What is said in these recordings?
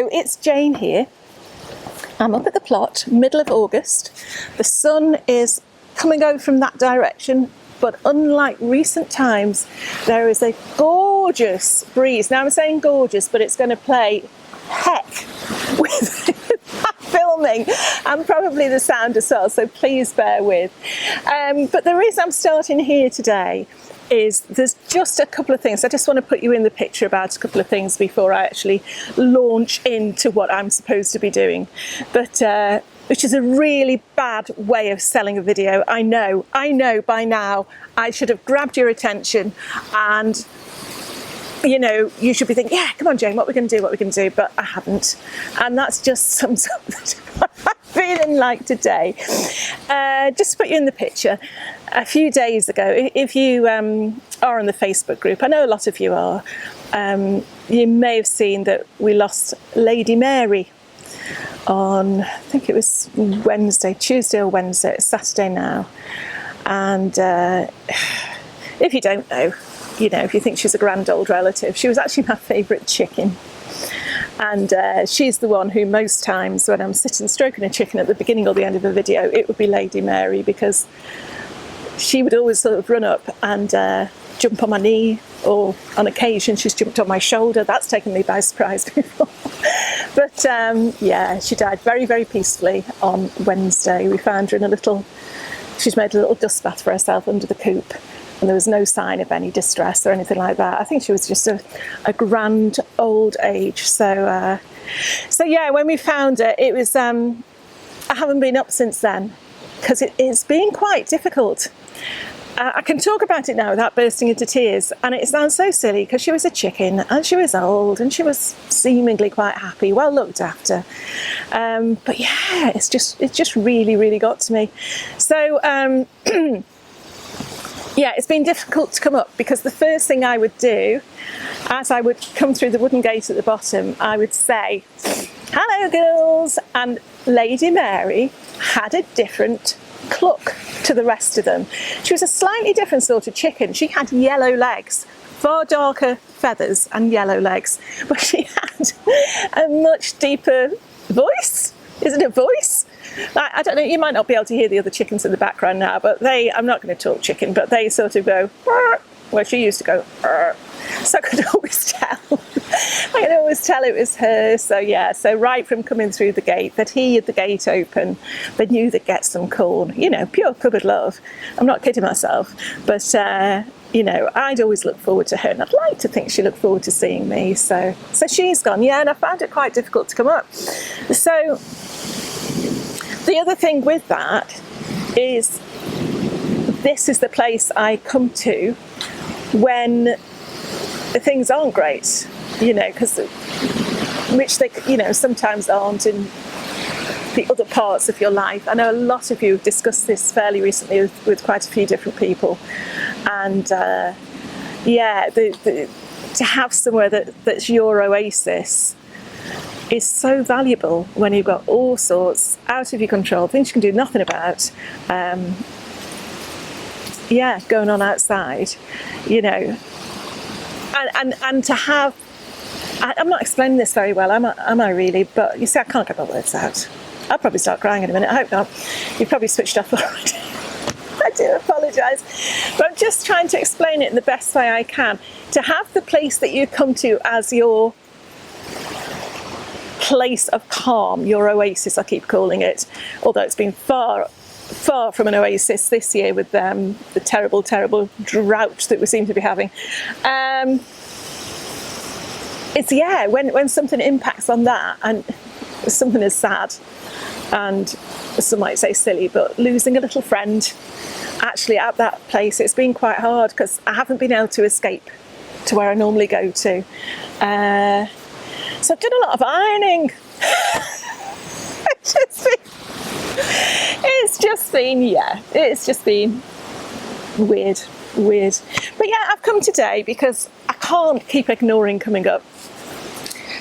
So it's Jane here. I'm up at the plot, middle of August. The sun is coming over from that direction, but unlike recent times, there is a gorgeous breeze. Now I'm saying gorgeous, but it's going to play heck with that filming and probably the sound as well, so please bear with. But the reason I'm starting here today is there's just a couple of things. I just want to put you in the picture about a couple of things before I actually launch into what I'm supposed to be doing. But which is a really bad way of selling a video. I know by now I should have grabbed your attention and you know, you should be thinking, yeah, come on Jane, what we're going to do, but I haven't. And that's just sums up what I'm feeling like today. Just to put you in the picture, a few days ago, if you are on the Facebook group, I know a lot of you are, you may have seen that we lost Lady Mary on, I think it was Tuesday or Wednesday, it's Saturday now. And if you don't know, you know, if you think she's a grand old relative, she was actually my favourite chicken. And she's the one who most times when I'm sitting stroking a chicken at the beginning or the end of a video, it would be Lady Mary, because she would always sort of run up and jump on my knee, or on occasion she's jumped on my shoulder. That's taken me by surprise before. But yeah, she died very, very peacefully on Wednesday. We found her in she's made a little dust bath for herself under the coop. And there was no sign of any distress or anything like that. I think she was just a grand old age. So yeah, when we found her, it was, I haven't been up since then, because it's been quite difficult. I can talk about it now without bursting into tears, and it sounds so silly because she was a chicken and she was old and she was seemingly quite happy, well looked after. But yeah, it's just really, really got to me. So, yeah, it's been difficult to come up, because the first thing I would do, as I would come through the wooden gate at the bottom, I would say, hello girls, and Lady Mary had a different cluck to the rest of them. She was a slightly different sort of chicken. She had yellow legs, far darker feathers and yellow legs, but she had a much deeper voice. Is it a voice? I don't know, you might not be able to hear the other chickens in the background now, but I'm not going to talk chicken, but they sort of go, well, she used to go, so I could always tell. I could always tell it was her. So yeah, so right from coming through the gate, they'd hear the gate open, they knew they'd get some corn, you know, pure cupboard love. I'm not kidding myself, but you know, I'd always look forward to her, and I'd like to think she looked forward to seeing me. So she's gone, yeah, and I found it quite difficult to come up. So the other thing with that is, this is the place I come to when things aren't great, you know, which they, you know, sometimes aren't in the other parts of your life. I know a lot of you have discussed this fairly recently with quite a few different people, and yeah, to have somewhere that's your oasis is so valuable when you've got all sorts out of your control, things you can do nothing about, yeah, going on outside, you know, and to have, I'm not explaining this very well, am I really? But you see, I can't get my words out. I'll probably start crying in a minute. I hope not. You've probably switched off already. I do apologise, but I'm just trying to explain it in the best way I can. To have the place that you come to as your place of calm, your oasis, I keep calling it, although it's been far from an oasis this year with the terrible drought that we seem to be having. It's, yeah, when something impacts on that, and something as sad and some might say silly, but losing a little friend actually at that place, it's been quite hard, because I haven't been able to escape to where I normally go to. So I've done a lot of ironing. It's just been weird. But yeah, I've come today because I can't keep ignoring coming up.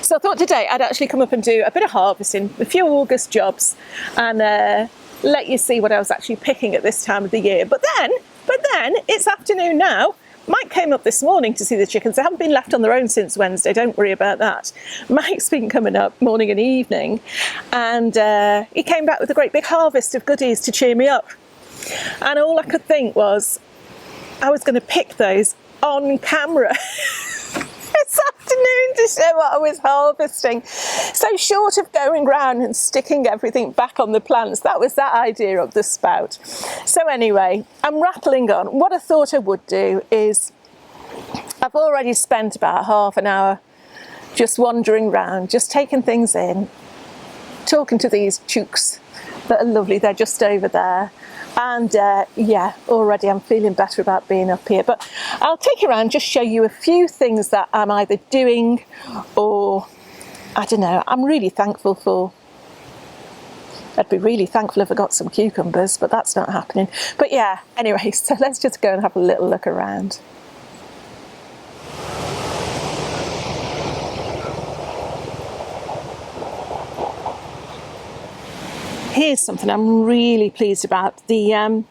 So I thought today I'd actually come up and do a bit of harvesting, a few August jobs, and let you see what I was actually picking at this time of the year. But then it's afternoon now. Mike came up this morning to see the chickens. They haven't been left on their own since Wednesday, don't worry about that. Mike's been coming up morning and evening, and he came back with a great big harvest of goodies to cheer me up. And all I could think was, I was going to pick those on camera this afternoon to show what I was harvesting. So short of going round and sticking everything back on the plants, that was that idea of the spout. So anyway, I'm rattling on. What I thought I would do is, I've already spent about half an hour just wandering round, just taking things in, talking to these chooks that are lovely. They're just over there. And yeah, already I'm feeling better about being up here. But I'll take you around, just show you a few things that I'm either doing or, I don't know, I'm really thankful for. I'd be really thankful if I got some cucumbers, but that's not happening. But yeah, anyway, so let's just go and have a little look around. Here's something I'm really pleased about. The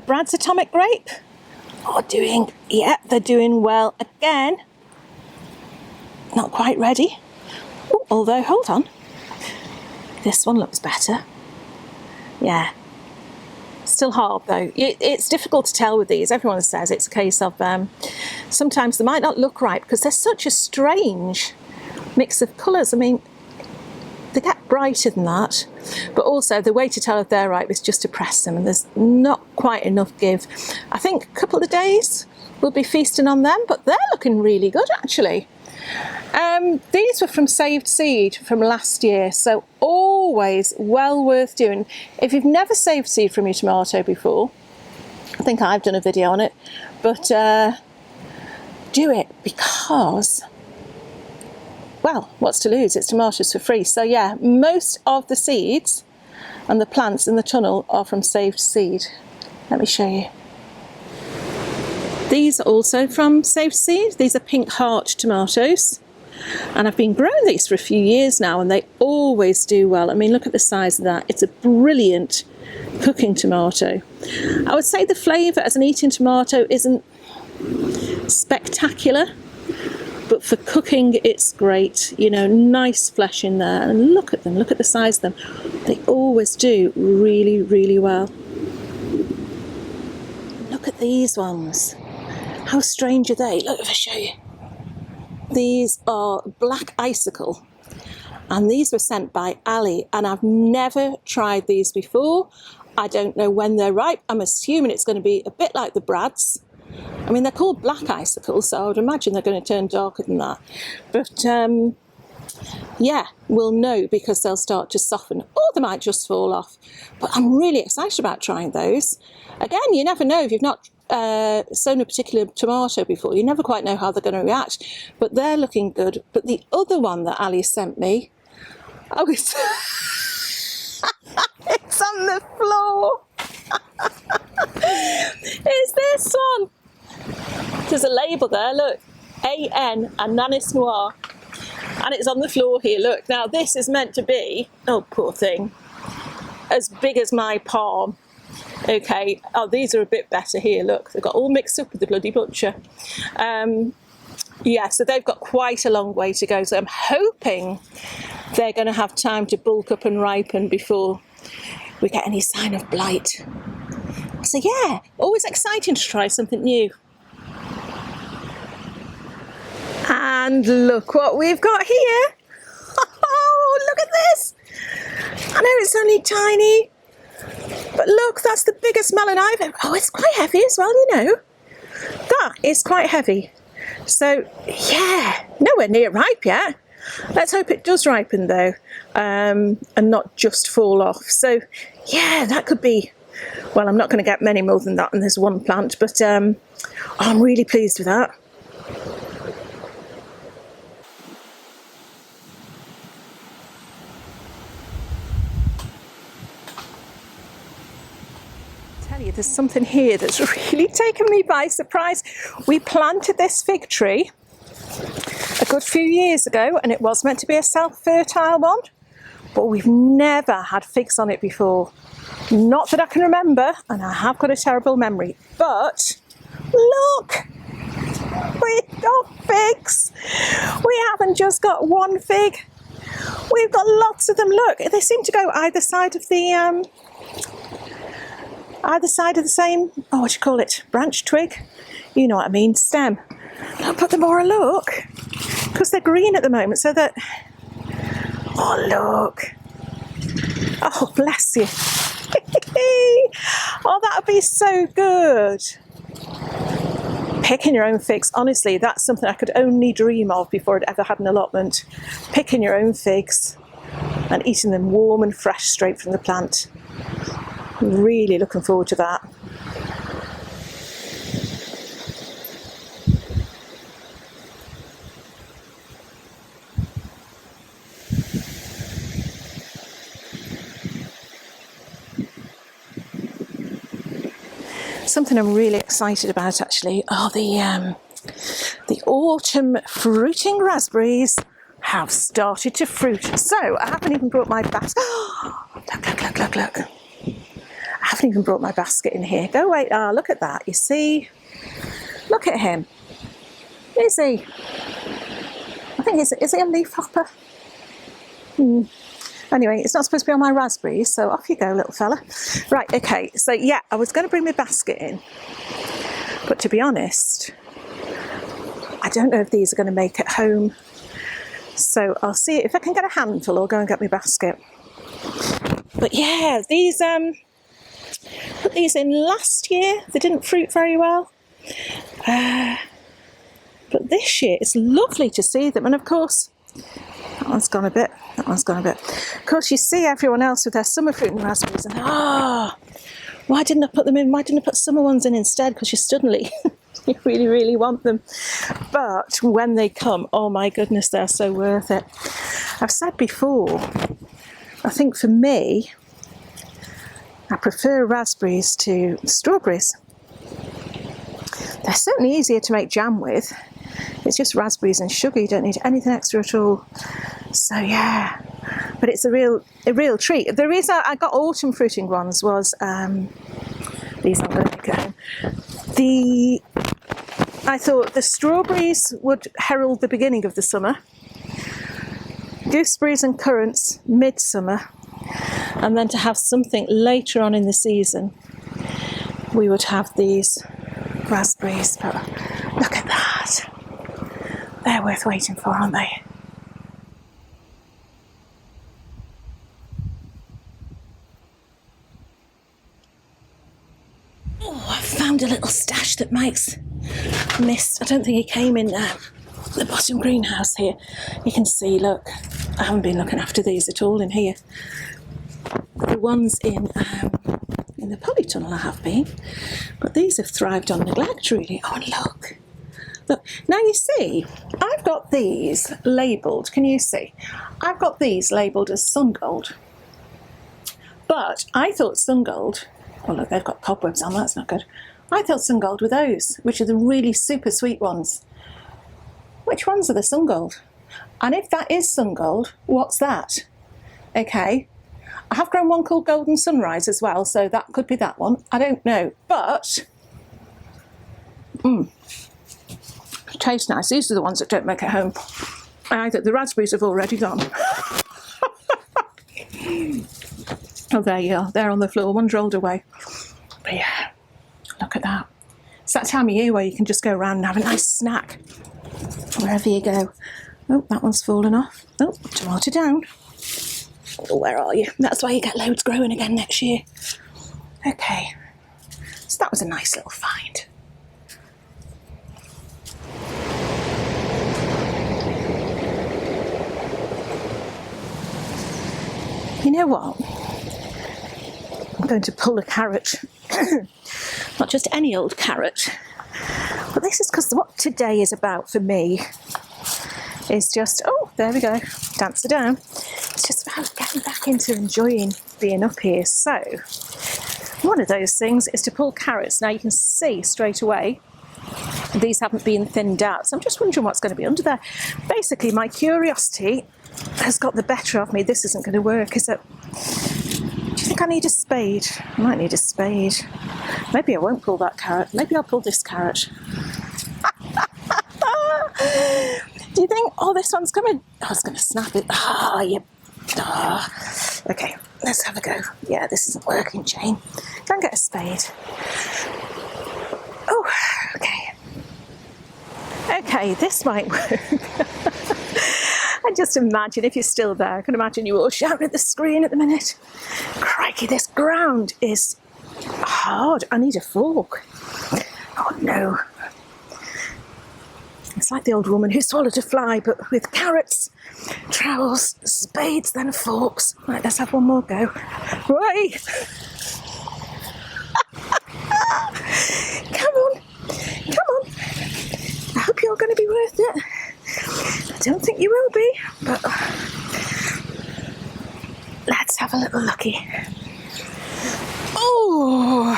Brad's Atomic Grape are doing, yeah, they're doing well again. Not quite ready. Ooh, although, hold on. This one looks better. Yeah. Still hard though. It's difficult to tell with these. Everyone says it's a case of sometimes they might not look right because they're such a strange mix of colours. I mean, they get brighter than that, but also the way to tell if they're ripe is just to press them, and there's not quite enough give. I think a couple of days we'll be feasting on them, but they're looking really good actually. These were from Saved Seed from last year, so always well worth doing. If you've never saved seed from your tomato before, I think I've done a video on it, but do it because, well, what's to lose? It's tomatoes for free. So yeah, most of the seeds and the plants in the tunnel are from Saved Seed. Let me show you. These are also from Saved Seed. These are Pink Heart tomatoes. And I've been growing these for a few years now and they always do well. I mean, look at the size of that. It's a brilliant cooking tomato. I would say the flavour as an eating tomato isn't spectacular, but for cooking it's great. You know, nice flesh in there, and look at them, look at the size of them. They always do really, really well. Look at these ones. How strange are they? Look, if I show you. These are Black Icicle, and these were sent by Ali, and I've never tried these before. I don't know when they're ripe. I'm assuming it's going to be a bit like the Brad's. I mean, they're called Black Icicles, so I would imagine they're going to turn darker than that. But yeah, we'll know because they'll start to soften, or they might just fall off. But I'm really excited about trying those. Again, you never know if you've not sown a particular tomato before. You never quite know how they're going to react, but they're looking good. But the other one that Ali sent me, oh, it's, it's on the floor. It's this one. There's a label there, look, AN, Ananas Noir, and it's on the floor here, look. Now this is meant to be, oh poor thing, as big as my palm. Okay, oh, these are a bit better here, look, they've got all mixed up with the bloody butcher. Yeah, so they've got quite a long way to go, so I'm hoping they're going to have time to bulk up and ripen before we get any sign of blight. So yeah, always exciting to try something new. And look what we've got here. Oh, look at this. I know it's only tiny, but look, that's the biggest melon I've ever... Oh, it's quite heavy as well, you know. That is quite heavy. So, yeah, nowhere near ripe yet. Let's hope it does ripen though, and not just fall off. So, yeah, that could be... Well, I'm not going to get many more than that, and there's one plant, but I'm really pleased with that. There's something here that's really taken me by surprise. We planted this fig tree a good few years ago, and it was meant to be a self-fertile one, but we've never had figs on it before. Not that I can remember, and I have got a terrible memory, but look, We've got figs. We haven't just got one fig. We've got lots of them. Look, they seem to go either side of the same, oh, what do you call it? Branch, twig? You know what I mean, stem. I'll put them more a look, because they're green at the moment, so that, oh, look. Oh, bless you. Oh, that would be so good. Picking your own figs, honestly, that's something I could only dream of before I'd ever had an allotment. Picking your own figs and eating them warm and fresh straight from the plant. Really looking forward to that. Something I'm really excited about actually are the autumn fruiting raspberries have started to fruit. So I haven't even brought my basket. Look. I haven't even brought my basket in here. Go away. Ah, look at that. You see? Look at him. Is he? I think is he a leaf hopper? Anyway, it's not supposed to be on my raspberries, so off you go, little fella. Right, okay, so yeah, I was going to bring my basket in, but to be honest, I don't know if these are going to make it home. So I'll see if I can get a handful or go and get my basket. But yeah, these, put these in last year. They didn't fruit very well. But this year, it's lovely to see them. And of course, that one's gone a bit. Of course, you see everyone else with their summer fruit and raspberries, and why didn't I put them in? Why didn't I put summer ones in instead? Because you suddenly, you really, really want them. But when they come, oh my goodness, they're so worth it. I've said before, I think for me, I prefer raspberries to strawberries. They're certainly easier to make jam with. It's just raspberries and sugar. You don't need anything extra at all. So yeah, but it's a real treat. The reason I got autumn fruiting ones was these I'm going to make at home. I thought the strawberries would herald the beginning of the summer. Gooseberries and currants midsummer, and then to have something later on in the season, we would have these raspberries. But look at that. They're worth waiting for, aren't they? Oh, I found a little stash that Mike's missed. I don't think he came in the bottom greenhouse here. You can see, look, I haven't been looking after these at all in here. The ones in the polytunnel I have been, but these have thrived on neglect, really. Oh, and look. Look, now you see, I've got these labelled, can you see? I've got these labelled as Sun Gold. But I thought Sun Gold, oh look, they've got cobwebs on, that's not good. I thought Sun Gold were those, which are the really super sweet ones. Which ones are the Sun Gold? And if that is Sun Gold, what's that? Okay, I have grown one called Golden Sunrise as well, so that could be that one. I don't know, but tastes nice. These are the ones that don't make it home. The raspberries have already gone. Oh, there you are. They're on the floor. One's rolled away. But yeah, look at that. It's that time of year where you can just go around and have a nice snack wherever you go. Oh, that one's fallen off. Oh, tomato down. Oh, where are you? That's why you get loads growing again next year. Okay, so that was a nice little find. You know what? I'm going to pull a carrot. Not just any old carrot, but this is because what today is about for me is just, oh, there we go, dance it down. It's just about getting back into enjoying being up here. So one of those things is to pull carrots. Now you can see straight away these haven't been thinned out, so I'm just wondering what's going to be under there. Basically, my curiosity has got the better of me. This isn't going to work, is it? Do you think I need a spade? I might need a spade. Maybe I won't pull that carrot. Maybe I'll pull this carrot. Do you think, oh, this one's coming? I was going to snap it. Oh, you. Oh. Okay, let's have a go. Yeah, this isn't working, Jane. Go and get a spade. Oh, okay. Okay, this might work. And just imagine if you're still there. I can imagine you all shouting at the screen at the minute. Crikey, this ground is hard. I need a fork. Oh no. It's like the old woman who swallowed a fly, but with carrots, trowels, spades, then forks. Right, let's have one more go. Right. Come on. Come on. I hope you're going to be worth it. I don't think you will be, but let's have a little looky. Oh,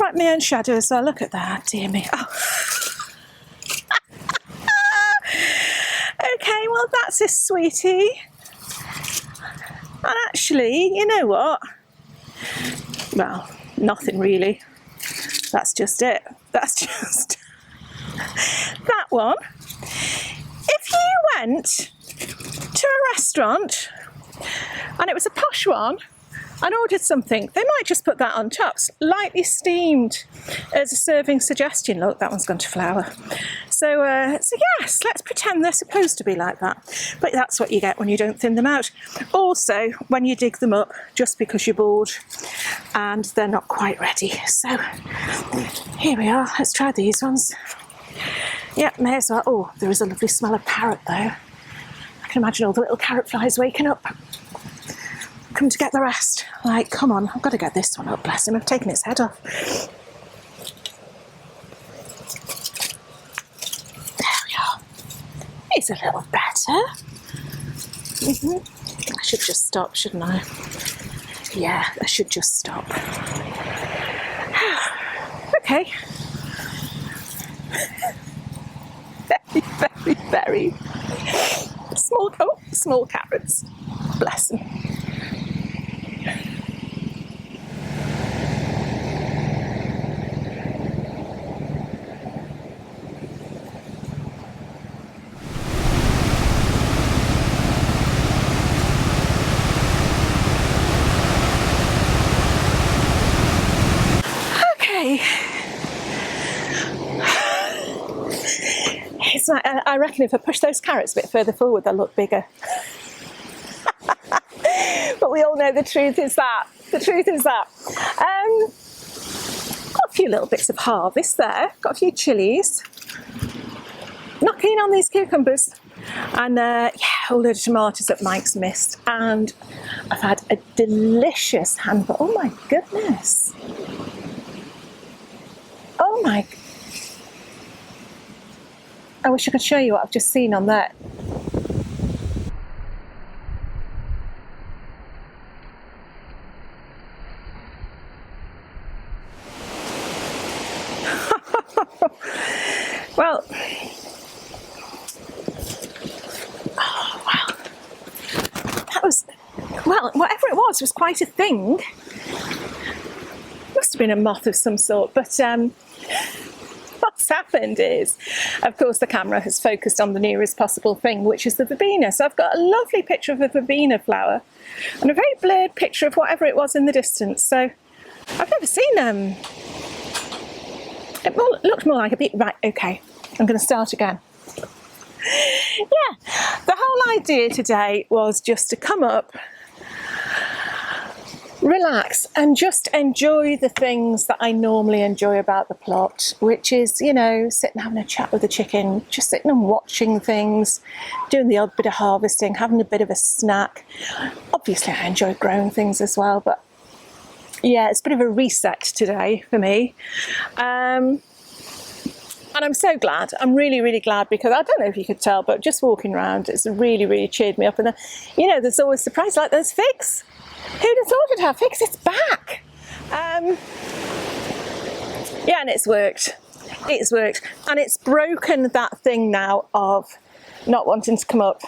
right, my own shadow as well. Look at that, dear me. Oh. Okay, well, that's a sweetie. And actually, you know what? Well, nothing really. That's just it. That's just that one. If you went to a restaurant and it was a posh one and ordered something, they might just put that on top, lightly steamed as a serving suggestion. Look, that one's gone to flour. So yes, let's pretend they're supposed to be like that. But that's what you get when you don't thin them out. Also, when you dig them up, just because you're bored and they're not quite ready. So here we are. Let's try these ones. Yeah, may as well. Oh, there is a lovely smell of parrot though. I can imagine all the little carrot flies waking up. Come to get the rest. Like, come on, I've got to get this one up, bless him. I've taken its head off. There we are. It's a little better. I should just stop, shouldn't I? Yeah, I should just stop. Okay. Very, very small. Oh, small carrots. Bless them. Okay. It's like, I reckon if I push those carrots a bit further forward, they'll look bigger. But we all know the truth is that. The truth is that. Got a few little bits of harvest there. Got a few chilies. Not keen on these cucumbers. And yeah, a whole load of tomatoes that Mike's missed. And I've had a delicious handful. Oh my goodness. Oh my. I wish I could show you what I've just seen on that. Well, oh wow, that was, well, whatever it was quite a thing. Must have been a moth of some sort, but what's happened is, of course, the camera has focused on the nearest possible thing, which is the verbena. So I've got a lovely picture of a verbena flower and a very blurred picture of whatever it was in the distance. So I've never seen them. It looked more like a bit. Right, okay, I'm going to start again. Yeah, the whole idea today was just to come up, relax and just enjoy the things that I normally enjoy about the plot, which is, you know, sitting having a chat with the chicken, just sitting and watching things, doing the odd bit of harvesting, having a bit of a snack. Obviously I enjoy growing things as well, but yeah, it's a bit of a reset today for me. And I'm so glad. I'm really, really glad, because I don't know if you could tell, but just walking around, it's really, really cheered me up. And you know, there's always surprises like those figs. Who'd have thought it'd have figs? It's back. Yeah, and it's worked. It's worked. And it's broken that thing now of not wanting to come up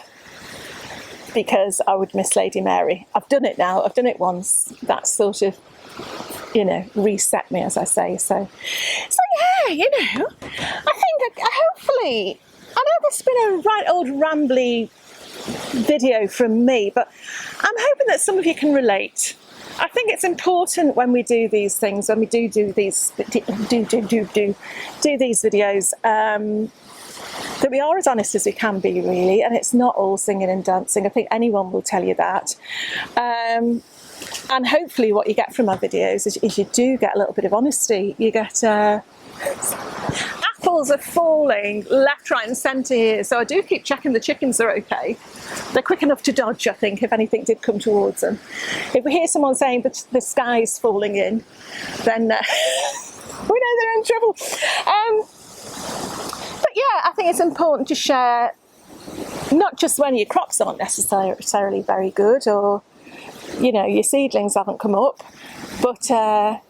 because I would miss Lady Mary. I've done it now. I've done it once. That's sort of, you know, reset me, as I say. So yeah, you know, I think hopefully I know this has been a right old rambly video from me, but I'm hoping that some of you can relate. I think it's important when we do these things, when we do these videos, that we are as honest as we can be, really, and it's not all singing and dancing. I think anyone will tell you that. And hopefully what you get from my videos is you do get a little bit of honesty. You get apples are falling left, right and centre here, so I do keep checking the chickens are okay. They're quick enough to dodge, I think, if anything did come towards them. If we hear someone saying that the sky's falling in, then we know they're in trouble. But yeah, I think it's important to share, not just when your crops aren't necessarily very good, or your seedlings haven't come up, but yeah,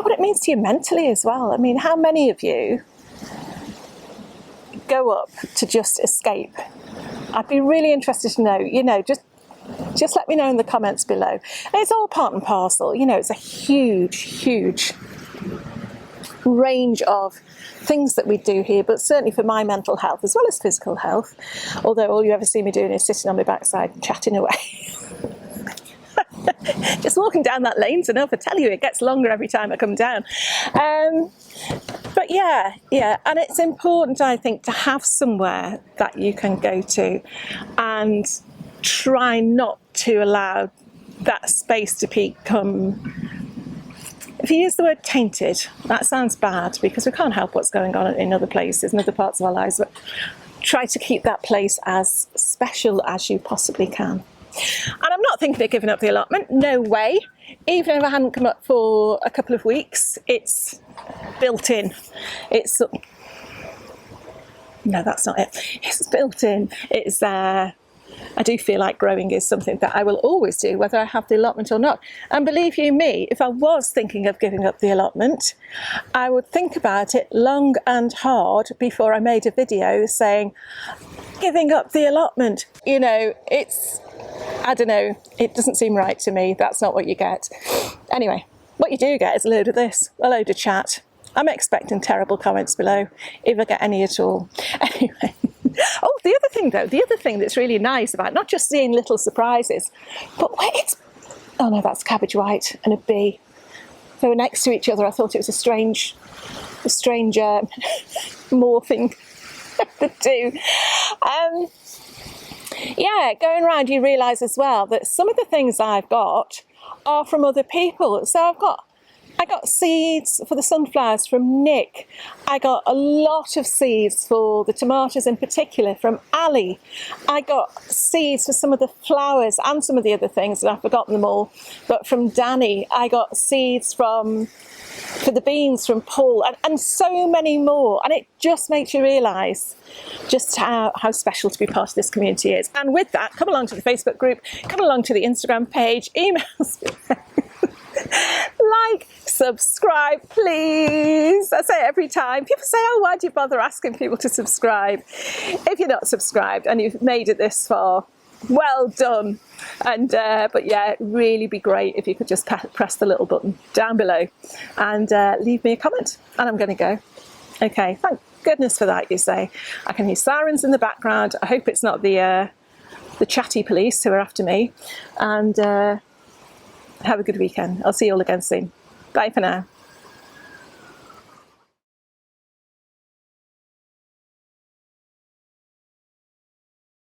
what it means to you mentally as well. I mean, how many of you go up to just escape? I'd be really interested to know, just let me know in the comments below. And it's all part and parcel, it's a huge range of things that we do here, but certainly for my mental health as well as physical health, although all you ever see me doing is sitting on my backside and chatting away. Just walking down that lane's enough. I tell you, it gets longer every time I come down. But yeah, and it's important, I think, to have somewhere that you can go to and try not to allow that space to become, if you use the word tainted, that sounds bad because we can't help what's going on in other places and other parts of our lives, but try to keep that place as special as you possibly can. And I'm not thinking of giving up the allotment, no way. Even if I hadn't come up for a couple of weeks, it's built in. No, that's not it. It's built in. It's there. I do feel like growing is something that I will always do, whether I have the allotment or not. And believe you me, if I was thinking of giving up the allotment, I would think about it long and hard before I made a video saying, giving up the allotment. I don't know, it doesn't seem right to me. That's not what you get. Anyway, what you do get is a load of this, a load of chat. I'm expecting terrible comments below, if I get any at all. Anyway. Oh, the other thing that's really nice about not just seeing little surprises, but oh no, that's cabbage white and a bee. They were next to each other. I thought it was a strange morphing the two. Yeah, going around you realise as well that some of the things I've got are from other people. So I got seeds for the sunflowers from Nick. I got a lot of seeds for the tomatoes in particular from Ali. I got seeds for some of the flowers and some of the other things, and I've forgotten them all, but from Danny. I got seeds for the beans from Paul, and so many more. And it just makes you realise just how special to be part of this community is. And with that, come along to the Facebook group, come along to the Instagram page, emails me. Like, subscribe, please. I say it every time. People say, oh, why do you bother asking people to subscribe? If you're not subscribed and you've made it this far, well done. And but yeah, it'd really be great if you could just press the little button down below and leave me a comment. And I'm going to go. Okay, thank goodness for that, you say. I can hear sirens in the background. I hope it's not the chatty police who are after me. And have a good weekend. I'll see you all again soon. Bye for now.